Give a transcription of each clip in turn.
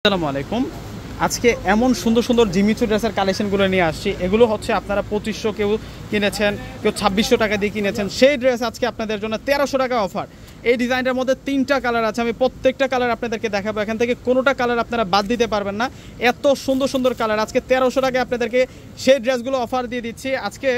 আসসালামু আলাইকুম। আজকে এমন সুন্দর সুন্দর জিমিচু ড্রেসের কালেকশনগুলো নিয়ে আসছি। এগুলো হচ্ছে আপনারা 2500 কেউ কিনেছেন, কেউ 2600 টাকা দিয়ে কিনেছেন, সেই ড্রেস আজকে আপনাদের জন্য 1300 টাকা অফার। এই ডিজাইনটার মধ্যে 3টা কালার আছে, আমি প্রত্যেকটা কালার আপনাদেরকে দেখাবো। এখান থেকে কোনোটা কালার আপনারা বাদ দিতে পারবেন না, এত সুন্দর সুন্দর কালার। আজকে 1300 টাকায় আপনাদেরকে সেই ড্রেসগুলো অফার দিয়ে দিচ্ছি। আজকে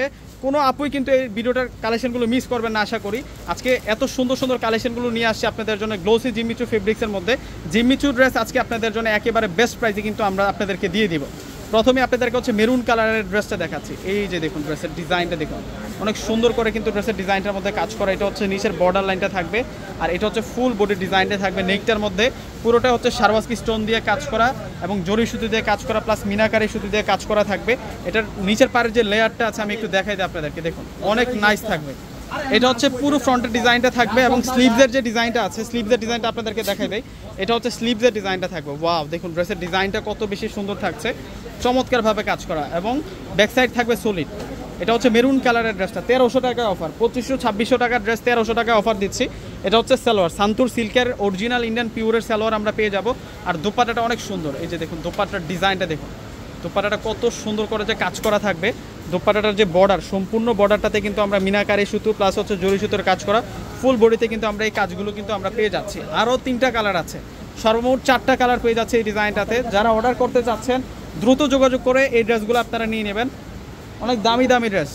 কোনো আপুই কিন্তু এই ভিডিওটার কালেকশনগুলো মিস করবেন না আশা করি। আজকে এত সুন্দর সুন্দর কালেকশনগুলো নিয়ে আসছি আপনাদের জন্য গ্লোসি জিমিচু ফেব্রিক্সের মধ্যে। জিমিচু ড্রেস আজকে আপনাদের জন্য একেবারে বেস্ট প্রাইসে কিন্তু আমরা আপনাদেরকে দিয়ে দিব। প্রথমে আপনাদেরকে হচ্ছে মেরুন কালারের ড্রেসটা দেখাচ্ছি। এই যে দেখুন ড্রেসের ডিজাইনটা দেখুন, অনেক সুন্দর করে কিন্তু ড্রেসের ডিজাইনটার মধ্যে কাজ করা। এটা হচ্ছে নিচের বর্ডার লাইনটা থাকবে, আর এটা হচ্ছে ফুল বডি ডিজাইনটা থাকবে। নেকটার মধ্যে পুরোটা হচ্ছে সারওয়াস্কি স্টোন দিয়ে কাজ করা এবং জরি সুতি দিয়ে কাজ করা, প্লাস মিনাকারি সুতি দিয়ে কাজ করা থাকবে। এটার নিচের পাড়ের যে লেয়ারটা আছে আমি একটু দেখাই দিই আপনাদেরকে, দেখুন অনেক নাইস থাকবে। এটা হচ্ছে পুরো ফ্রন্টের ডিজাইনটা থাকবে এবং স্লিভসের যে ডিজাইনটা আছে, স্লিভসের ডিজাইনটা আপনাদেরকে দেখাই দেয়। এটা হচ্ছে স্লিভসের ডিজাইনটা থাকবে। ওয়াও, দেখুন ড্রেসের ডিজাইনটা কত বেশি সুন্দর থাকছে, চমৎকারভাবে কাজ করা এবং ব্যাক সাইড থাকবে সলিড। এটা হচ্ছে মেরুন কালারের ড্রেসটা 1300 টাকায় অফার। 2500-2600 টাকার ড্রেস 1300 টাকায় অফার দিচ্ছি। এটা হচ্ছে সালোয়ার, সান্তুর সিল্কের অরিজিনাল ইন্ডিয়ান পিওরের সালোয়ার আমরা পেয়ে যাব। আর দোপাট্টাটা অনেক সুন্দর, এই যে দেখুন দোপাট্টার ডিজাইনটা দেখুন, দোপাট্টাটা কত সুন্দর করে যে কাজ করা থাকবে। দোপাট্টাটার যে বর্ডার, সম্পূর্ণ বর্ডারটাতে কিন্তু আমরা মিনাকারি সুতো প্লাস হচ্ছে জরি সুতোর কাজ করা, ফুল বডিতে কিন্তু আমরা এই কাজগুলো কিন্তু আমরা পেয়ে যাচ্ছি। আরও 3টা কালার আছে, সর্বমোট 4টা কালার পেয়ে যাচ্ছে এই ডিজাইনটাতে। যারা অর্ডার করতে চাচ্ছেন দ্রুত যোগাযোগ করে এই ড্রেসগুলো আপনারা নিয়ে নেবেন। অনেক দামি দামি ড্রেস,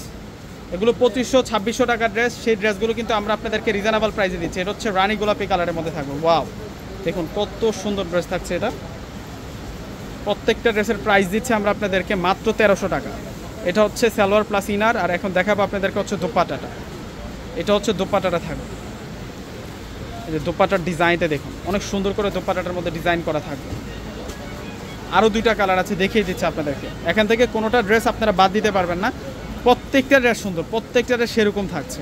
এগুলো 2500-2600 টাকার ড্রেস। সেই ড্রেসগুলো কিন্তু আমরা আপনাদেরকে রিজনেবল প্রাইসে দিচ্ছি। এটা হচ্ছে রানী গোলাপি কালারের মধ্যে থাকবে। ওয়াও, দেখুন কত সুন্দর ড্রেস থাকছে এটা। প্রত্যেকটা ড্রেসের প্রাইস দিচ্ছে আমরা আপনাদেরকে মাত্র 1300 টাকা। এটা হচ্ছে সালোয়ার প্লাস ইনার, আর এখন দেখাবো আপনাদেরকে হচ্ছে দোপাট্টাটা। এটা হচ্ছে দোপাট্টাটা থাকবে, এই যে দোপাট্টার ডিজাইনটা দেখুন, অনেক সুন্দর করে দোপাট্টাটার মধ্যে ডিজাইন করা থাকবে। আরও 2টা কালার আছে, দেখিয়ে দিচ্ছে আপনাদেরকে। এখান থেকে কোনোটা ড্রেস আপনারা বাদ দিতে পারবেন না, প্রত্যেকটা ড্রেস সুন্দর, প্রত্যেকটা ড্রেস সেরকম থাকছে।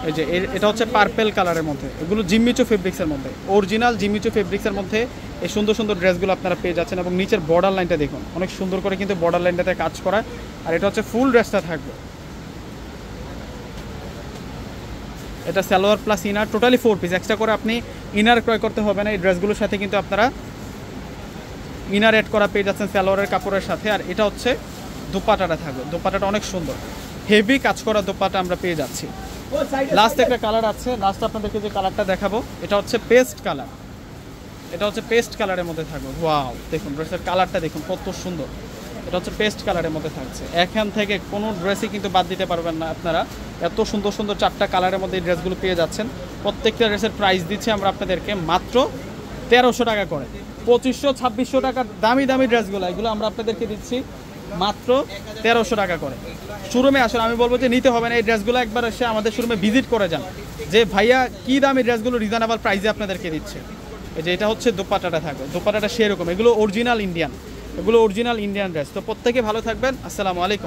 এই যে এটা হচ্ছে পার্পেল কালারের মধ্যে, এগুলো জিমিচু ফেব্রিক্সের মধ্যে, অরিজিনাল জিমিচু ফেব্রিক্সের মধ্যে এই সুন্দর সুন্দর ড্রেসগুলো আপনারা পেয়ে যাচ্ছেন। এবং নিচের বর্ডার লাইনটা দেখুন, অনেক সুন্দর করে কিন্তু বর্ডার লাইনটাতে কাজ করা। আর এটা হচ্ছে ফুল ড্রেসটা থাকবে, এটা salwar plus inner, totally 4 piece. Extra করে আপনি ইনার ক্রয় করতে হবে না, এই ড্রেসগুলোর সাথে কিন্তু আপনারা ইনার অ্যাড করা পেয়ে যাচ্ছেন সালোয়ারের কাপড়ের সাথে। আর এটা হচ্ছে দোপাট্টাটা থাকবে, দোপাট্টাটা অনেক সুন্দর, হেভি কাজ করা দোপাট্টা আমরা পেয়ে যাচ্ছি। লাস্ট একটা কালার আছে, লাস্ট আপনাদেরকে যে কালারটা দেখাবো এটা হচ্ছে পেস্ট কালার। এটা হচ্ছে পেস্ট কালারের মধ্যে থাকবে। ওয়াও, দেখুন ড্রেসের কালারটা দেখুন কত সুন্দর। এটা হচ্ছে পেস্ট কালারের মধ্যে থাকছে। এখান থেকে কোনো ড্রেসই কিন্তু বাদ দিতে পারবেন না আপনারা, এত সুন্দর সুন্দর 4টা কালারের মধ্যে এই ড্রেসগুলো পেয়ে যাচ্ছেন। প্রত্যেকটা ড্রেসের প্রাইস দিচ্ছে আমরা আপনাদেরকে মাত্র 1300 টাকা করে। 2500-2600 টাকার দামি দামি ড্রেসগুলো, এগুলো আমরা আপনাদেরকে দিচ্ছি মাত্র 1300 টাকা করে। শোরুমে আসলে আমি বলবো যে নিতে হবে না, এই ড্রেসগুলো একবার এসে আমাদের শোরুমে ভিজিট করে যান, যে ভাইয়া কী দামি ড্রেসগুলো রিজনেবল প্রাইসে আপনাদেরকে দিচ্ছে। এই যে এটা হচ্ছে দোপাট্টাটা থাকবে, দোপাট্টাটা সেরকম, এগুলো অরিজিনাল ইন্ডিয়ান, এগুলো অরিজিনাল ইন্ডিয়ান ড্রেস। তো প্রত্যেকে ভালো থাকবেন, আসসালামু আলাইকুম।